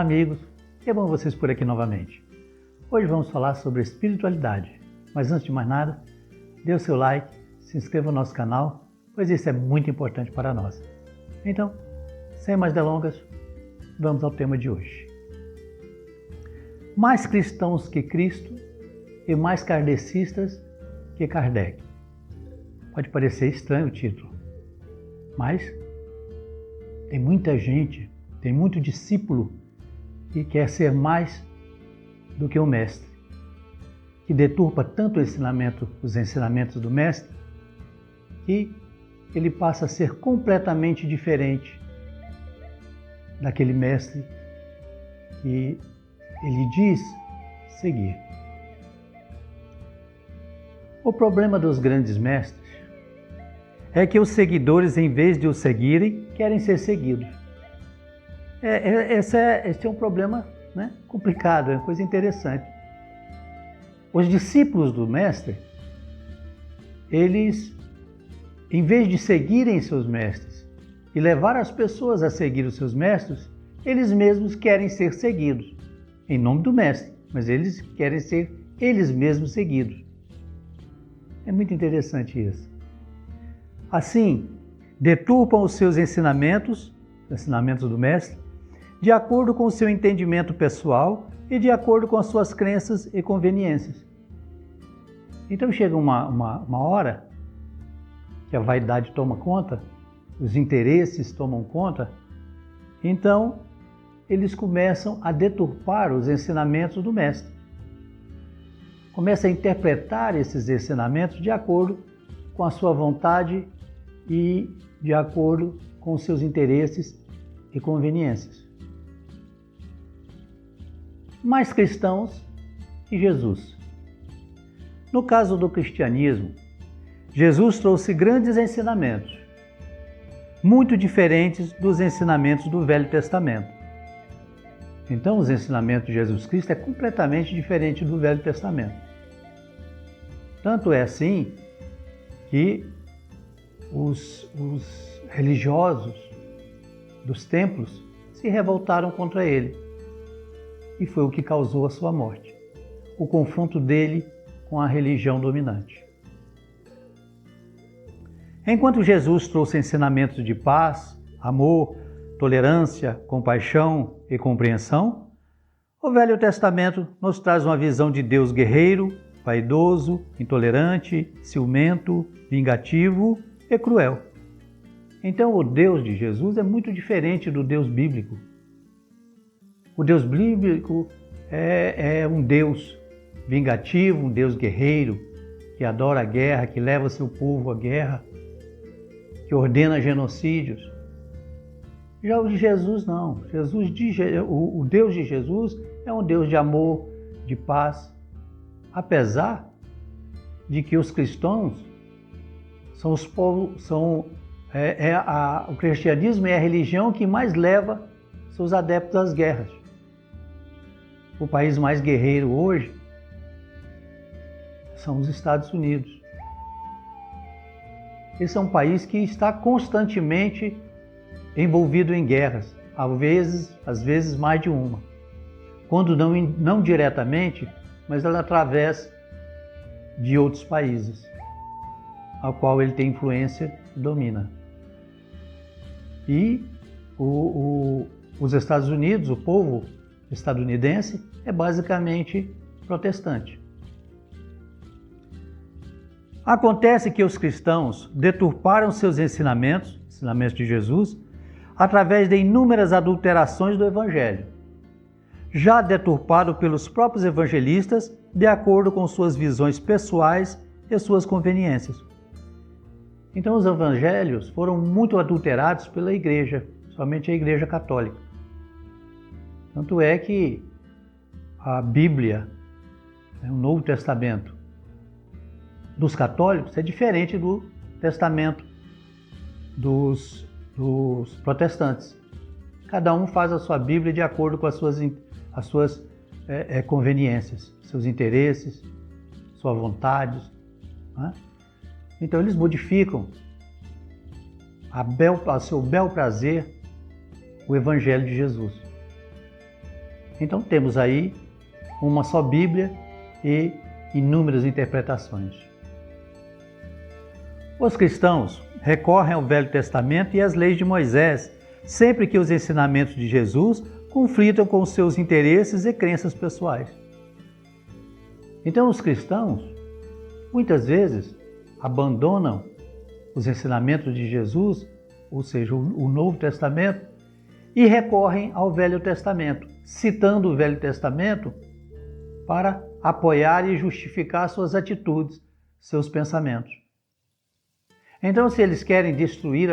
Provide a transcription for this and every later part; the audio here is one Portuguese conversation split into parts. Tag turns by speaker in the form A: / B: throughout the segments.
A: amigos, que bom vocês por aqui novamente. Hoje vamos falar sobre espiritualidade, mas antes de mais nada, dê o seu like, se inscreva no nosso canal, pois isso é muito importante para nós. Então, sem mais delongas, vamos ao tema de hoje. Mais cristãos que Cristo e mais kardecistas que Kardec. Pode parecer estranho o título, mas tem muita gente, tem muito discípulo que quer ser mais do que o mestre, que deturpa tanto os ensinamentos do mestre, que ele passa a ser completamente diferente daquele mestre que ele diz seguir. O problema dos grandes mestres é que os seguidores, em vez de os seguirem, querem ser seguidos. Esse é um problema, né, complicado, é uma coisa interessante. Os discípulos do mestre, eles, em vez de seguirem seus mestres e levar as pessoas a seguir os seus mestres, eles mesmos querem ser seguidos, em nome do mestre, mas eles querem ser eles mesmos seguidos. É muito interessante isso. Assim, deturpam os seus ensinamentos do mestre, de acordo com o seu entendimento pessoal e de acordo com as suas crenças e conveniências. Então chega uma hora que a vaidade toma conta, os interesses tomam conta, então eles começam a deturpar os ensinamentos do mestre. Começam a interpretar esses ensinamentos de acordo com a sua vontade e de acordo com os seus interesses e conveniências. Mais cristãos que Jesus. No caso do cristianismo, Jesus trouxe grandes ensinamentos, muito diferentes dos ensinamentos do Velho Testamento. Então, os ensinamentos de Jesus Cristo é completamente diferente do Velho Testamento. Tanto é assim que os religiosos dos templos se revoltaram contra ele. E foi o que causou a sua morte. O confronto dele com a religião dominante. Enquanto Jesus trouxe ensinamentos de paz, amor, tolerância, compaixão e compreensão, o Velho Testamento nos traz uma visão de Deus guerreiro, vaidoso, intolerante, ciumento, vingativo e cruel. Então o Deus de Jesus é muito diferente do Deus bíblico. O Deus bíblico é um Deus vingativo, um Deus guerreiro, que adora a guerra, que leva seu povo à guerra, que ordena genocídios. Já o de Jesus não. O Deus de Jesus é um Deus de amor, de paz, apesar de que os cristãos são os povos, o cristianismo é a religião que mais leva seus adeptos às guerras. O país mais guerreiro hoje são os Estados Unidos. Esse é um país que está constantemente envolvido em guerras, às vezes mais de uma. Quando não diretamente, mas através de outros países, ao qual ele tem influência e domina. E os Estados Unidos, o povo estadunidense, é basicamente protestante. Acontece que os cristãos deturparam seus ensinamentos de Jesus, através de inúmeras adulterações do Evangelho, já deturpado pelos próprios evangelistas de acordo com suas visões pessoais e suas conveniências. Então os evangelhos foram muito adulterados pela igreja, somente a igreja católica. Tanto é que a Bíblia, o Novo Testamento dos católicos, é diferente do testamento dos protestantes. Cada um faz a sua Bíblia de acordo com as suas conveniências, seus interesses, suas vontades. Né? Então eles modificam a seu bel prazer o Evangelho de Jesus. Então temos aí uma só Bíblia e inúmeras interpretações. Os cristãos recorrem ao Velho Testamento e às leis de Moisés, sempre que os ensinamentos de Jesus conflitam com os seus interesses e crenças pessoais. Então os cristãos, muitas vezes, abandonam os ensinamentos de Jesus, ou seja, o Novo Testamento, e recorrem ao Velho Testamento, citando o Velho Testamento para apoiar e justificar suas atitudes, seus pensamentos. Então, se eles querem destruir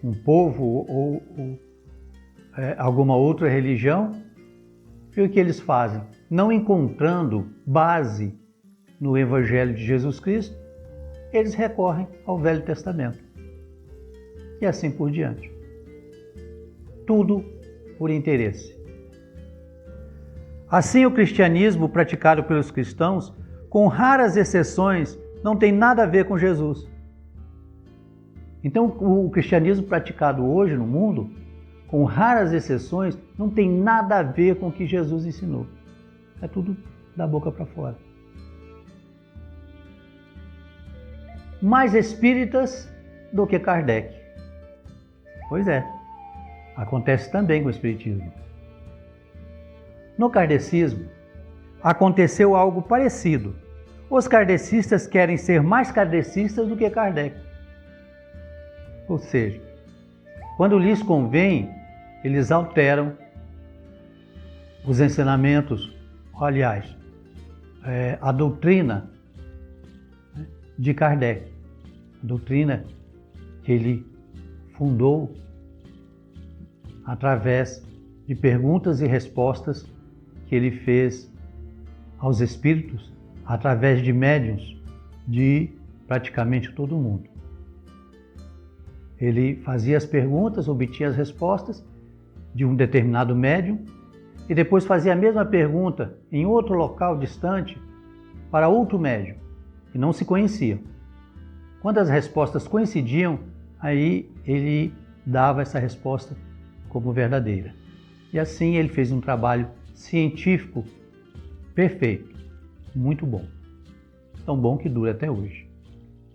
A: um povo ou alguma outra religião, o que eles fazem? Não encontrando base no Evangelho de Jesus Cristo, eles recorrem ao Velho Testamento. E assim por diante. Tudo por interesse. Assim, o cristianismo praticado pelos cristãos, com raras exceções, não tem nada a ver com Jesus. Então, o cristianismo praticado hoje no mundo, com raras exceções, não tem nada a ver com o que Jesus ensinou. É tudo da boca para fora. Mais espíritas do que Kardec. Pois é, acontece também com o espiritismo. No kardecismo, aconteceu algo parecido. Os kardecistas querem ser mais kardecistas do que Kardec. Ou seja, quando lhes convém, eles alteram os ensinamentos, aliás, a doutrina de Kardec, a doutrina que ele fundou através de perguntas e respostas que ele fez aos espíritos através de médiuns de praticamente todo mundo. Ele fazia as perguntas, obtinha as respostas de um determinado médium e depois fazia a mesma pergunta em outro local distante para outro médium que não se conheciam. Quando as respostas coincidiam, aí ele dava essa resposta como verdadeira. E assim ele fez um trabalho científico perfeito, muito bom. Tão bom que dura até hoje,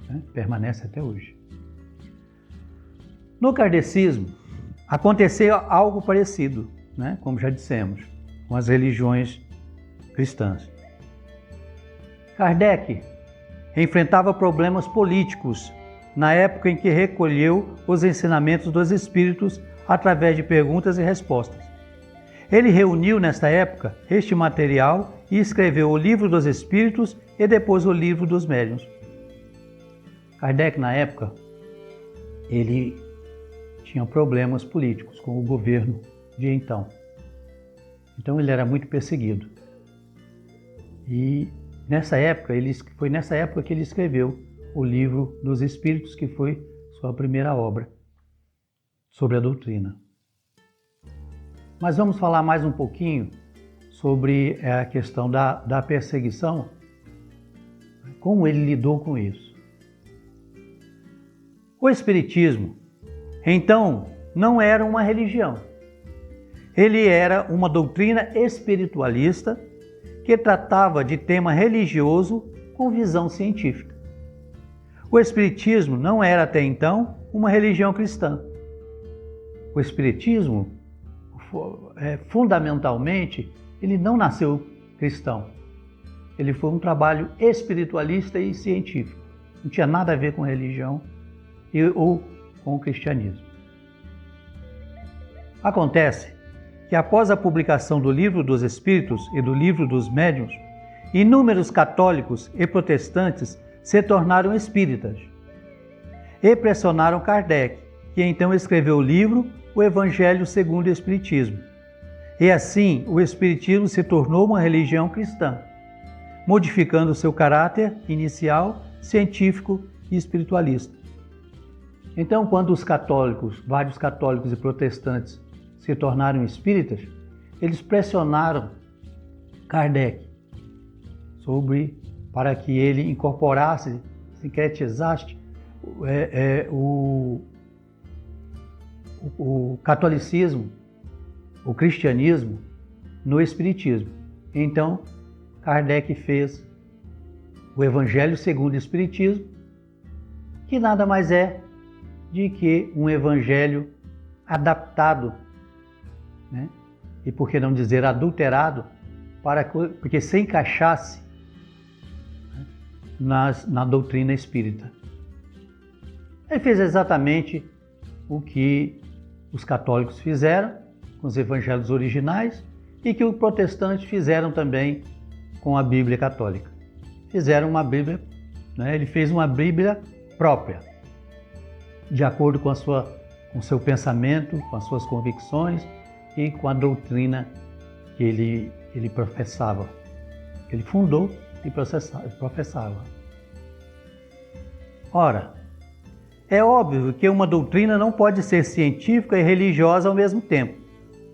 A: né? Permanece até hoje. No kardecismo, aconteceu algo parecido, né? Como já dissemos, com as religiões cristãs. Kardec enfrentava problemas políticos na época em que recolheu os ensinamentos dos espíritos através de perguntas e respostas. Ele reuniu nesta época este material e escreveu o Livro dos Espíritos e depois o Livro dos Médiuns. Kardec, na época, ele tinha problemas políticos com o governo de então. Então ele era muito perseguido. E foi nessa época que ele escreveu o Livro dos Espíritos, que foi sua primeira obra sobre a doutrina. Mas vamos falar mais um pouquinho sobre a questão da perseguição, como ele lidou com isso. O Espiritismo, então, não era uma religião. Ele era uma doutrina espiritualista que tratava de tema religioso com visão científica. O Espiritismo não era até então uma religião cristã. O Espiritismo, fundamentalmente, ele não nasceu cristão. Ele foi um trabalho espiritualista e científico. Não tinha nada a ver com religião ou com o cristianismo. Acontece que após a publicação do Livro dos Espíritos e do Livro dos Médiuns, inúmeros católicos e protestantes se tornaram espíritas e pressionaram Kardec, que então escreveu o livro O Evangelho segundo o Espiritismo. E assim, o Espiritismo se tornou uma religião cristã, modificando seu caráter inicial, científico e espiritualista. Então, quando os católicos, vários católicos e protestantes, se tornaram espíritas, eles pressionaram Kardec para que ele incorporasse, sincretizasse o catolicismo, o cristianismo no Espiritismo. Então, Kardec fez o Evangelho segundo o Espiritismo, que nada mais é de que um Evangelho adaptado, né? E por que não dizer adulterado, porque se encaixasse, né, na doutrina espírita. Ele fez exatamente o que os católicos fizeram com os evangelhos originais e que os protestantes fizeram também com a Bíblia católica. Fizeram uma Bíblia, né? Ele fez uma Bíblia própria, de acordo com o seu pensamento, com as suas convicções e com a doutrina que ele professava. Ele fundou e professava. Ora, é óbvio que uma doutrina não pode ser científica e religiosa ao mesmo tempo,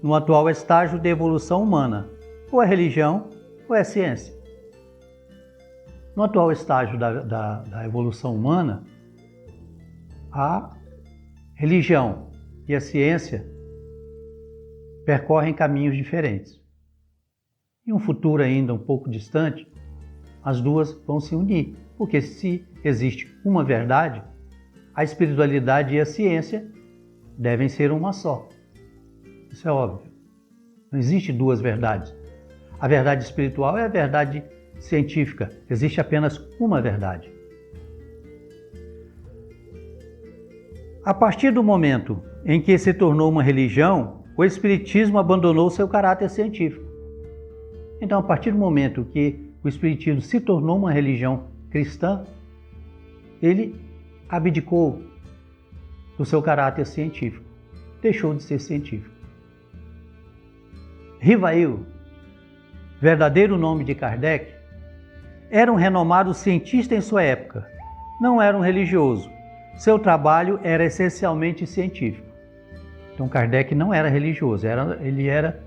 A: no atual estágio de evolução humana. Ou é religião ou é ciência. No atual estágio da evolução humana, a religião e a ciência percorrem caminhos diferentes. Em um futuro ainda um pouco distante, as duas vão se unir, porque se existe uma verdade, a espiritualidade e a ciência devem ser uma só. Isso é óbvio. Não existe duas verdades. A verdade espiritual é a verdade científica. Existe apenas uma verdade. A partir do momento em que se tornou uma religião, o Espiritismo abandonou seu caráter científico. Então, a partir do momento que o Espiritismo se tornou uma religião cristã, ele abdicou do seu caráter científico, deixou de ser científico. Rivail, verdadeiro nome de Kardec, era um renomado cientista em sua época, não era um religioso. Seu trabalho era essencialmente científico. Então Kardec não era religioso, ele era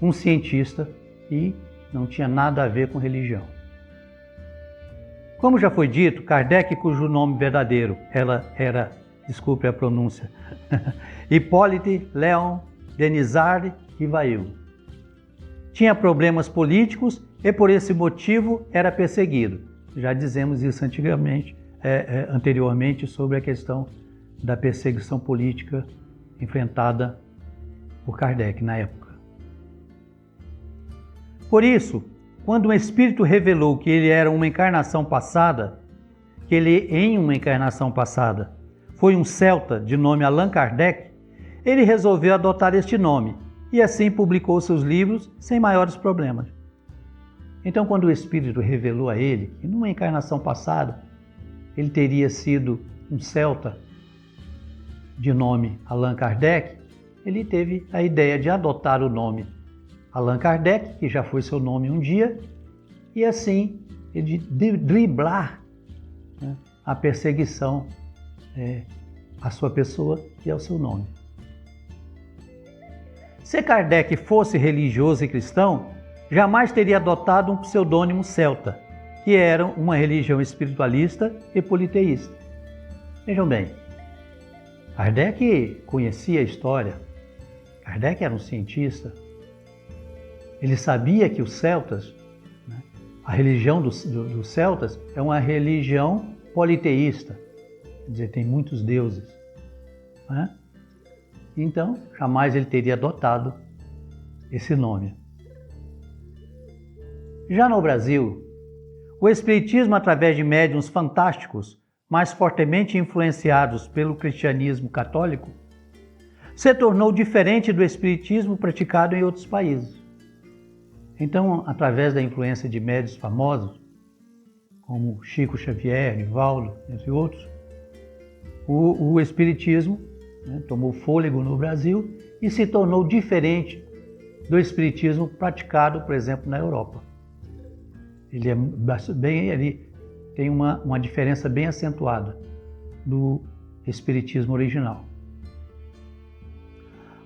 A: um cientista e não tinha nada a ver com religião. Como já foi dito, Kardec, cujo nome verdadeiro era, desculpe a pronúncia, Hippolyte Léon Denisard Rivail, tinha problemas políticos e por esse motivo era perseguido. Já dizemos isso anteriormente sobre a questão da perseguição política enfrentada por Kardec na época. Por isso, quando um espírito revelou que ele era uma encarnação passada, que ele em uma encarnação passada foi um celta de nome Allan Kardec, ele resolveu adotar este nome e assim publicou seus livros sem maiores problemas. Então, quando o espírito revelou a ele que numa encarnação passada ele teria sido um celta de nome Allan Kardec, ele teve a ideia de adotar o nome Allan Kardec, que já foi seu nome um dia, e assim ele driblar, né, a perseguição à sua pessoa e ao seu nome. Se Kardec fosse religioso e cristão, jamais teria adotado um pseudônimo celta, que era uma religião espiritualista e politeísta. Vejam bem, Kardec conhecia a história, Kardec era um cientista, ele sabia que os celtas, né, a religião dos celtas é uma religião politeísta, quer dizer, tem muitos deuses, né? Então, jamais ele teria adotado esse nome. Já no Brasil, o Espiritismo, através de médiuns fantásticos, mais fortemente influenciados pelo cristianismo católico, se tornou diferente do Espiritismo praticado em outros países. Então, através da influência de médiuns famosos, como Chico Xavier, Nivaldo, entre outros, o Espiritismo, né, tomou fôlego no Brasil e se tornou diferente do Espiritismo praticado, por exemplo, na Europa. Ele tem uma diferença bem acentuada do Espiritismo original.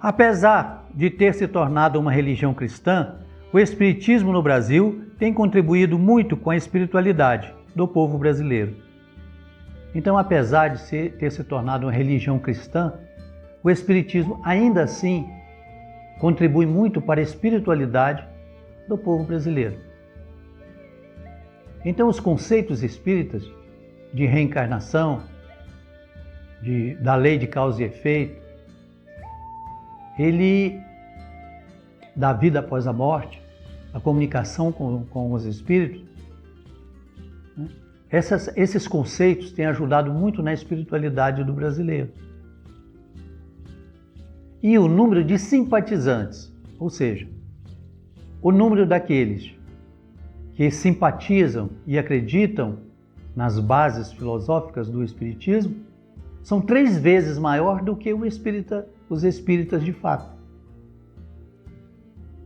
A: Apesar de ter se tornado uma religião cristã, o Espiritismo no Brasil tem contribuído muito com a espiritualidade do povo brasileiro. Então, apesar de ter se tornado uma religião cristã, o Espiritismo ainda assim contribui muito para a espiritualidade do povo brasileiro. Então, os conceitos espíritas de reencarnação, da lei de causa e efeito, da vida após a morte, a comunicação com os espíritos, né? Esses conceitos têm ajudado muito na espiritualidade do brasileiro. E o número de simpatizantes, ou seja, o número daqueles que simpatizam e acreditam nas bases filosóficas do Espiritismo, são 3 vezes maior do que os espíritas de fato.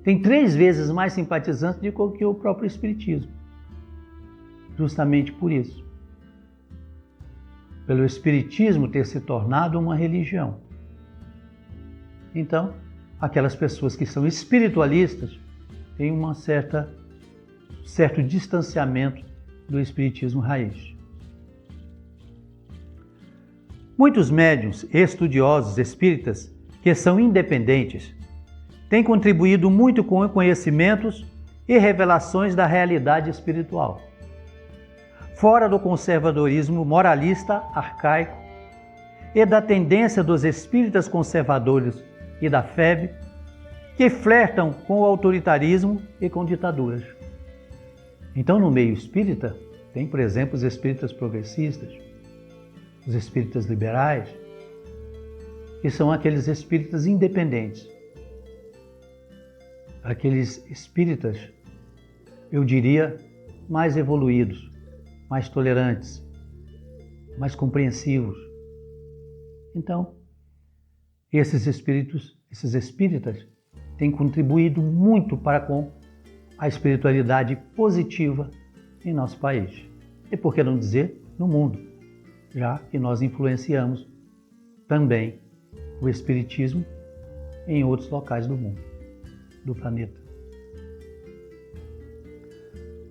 A: Tem 3 vezes mais simpatizantes do que o próprio Espiritismo. Justamente por isso. Pelo Espiritismo ter se tornado uma religião. Então, aquelas pessoas que são espiritualistas têm certo distanciamento do Espiritismo raiz. Muitos médiuns e estudiosos espíritas que são independentes têm contribuído muito com conhecimentos e revelações da realidade espiritual, fora do conservadorismo moralista arcaico e da tendência dos espíritas conservadores e da FEB, que flertam com o autoritarismo e com ditaduras. Então, no meio espírita, tem, por exemplo, os espíritas progressistas, os espíritas liberais, que são aqueles espíritas independentes. Aqueles espíritas, eu diria, mais evoluídos, mais tolerantes, mais compreensivos. Então, esses espíritas têm contribuído muito para com a espiritualidade positiva em nosso país. E por que não dizer no mundo, já que nós influenciamos também o espiritismo em outros locais do mundo, do planeta.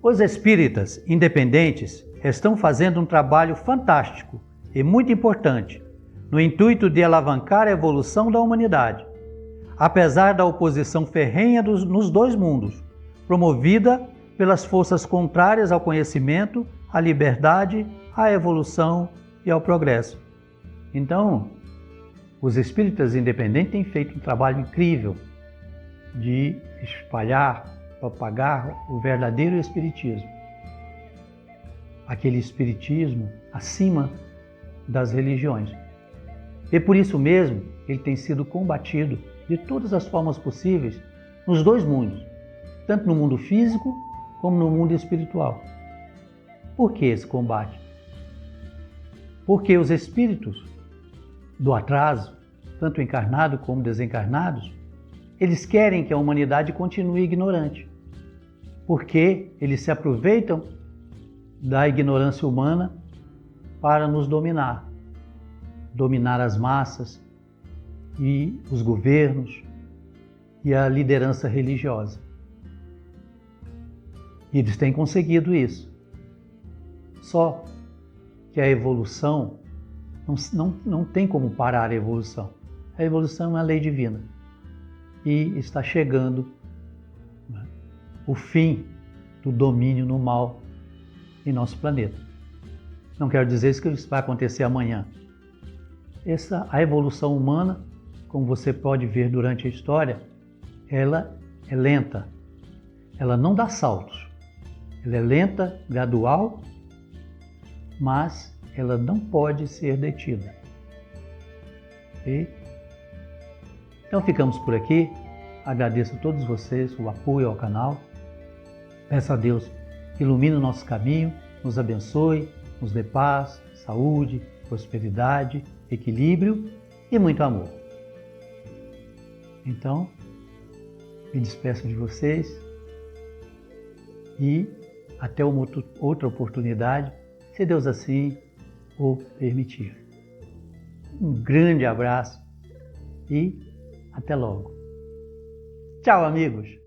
A: Os espíritas independentes estão fazendo um trabalho fantástico e muito importante no intuito de alavancar a evolução da humanidade, apesar da oposição ferrenha nos 2 mundos, promovida pelas forças contrárias ao conhecimento, à liberdade, à evolução e ao progresso. Então, os espíritas independentes têm feito um trabalho incrível de espalhar, propagar o verdadeiro espiritismo. Aquele espiritismo acima das religiões. E por isso mesmo, ele tem sido combatido de todas as formas possíveis nos 2 mundos, tanto no mundo físico como no mundo espiritual. Por que esse combate? Porque os espíritos do atraso, tanto encarnados como desencarnados, eles querem que a humanidade continue ignorante, porque eles se aproveitam da ignorância humana para nos dominar as massas e os governos e a liderança religiosa. E eles têm conseguido isso. Só que a evolução, não tem como parar a evolução. A evolução é uma lei divina. E está chegando, né, o fim do domínio no mal em nosso planeta. Não quero dizer isso que isso vai acontecer amanhã. A evolução humana, como você pode ver durante a história, ela é lenta. Ela não dá saltos. Ela é lenta, gradual, mas ela não pode ser detida. Ok? Então ficamos por aqui. Agradeço a todos vocês o apoio ao canal. Peço a Deus que ilumine o nosso caminho, nos abençoe, nos dê paz, saúde, prosperidade, equilíbrio e muito amor. Então, me despeço de vocês e até uma outra oportunidade, se Deus assim o permitir. Um grande abraço e até logo. Tchau, amigos!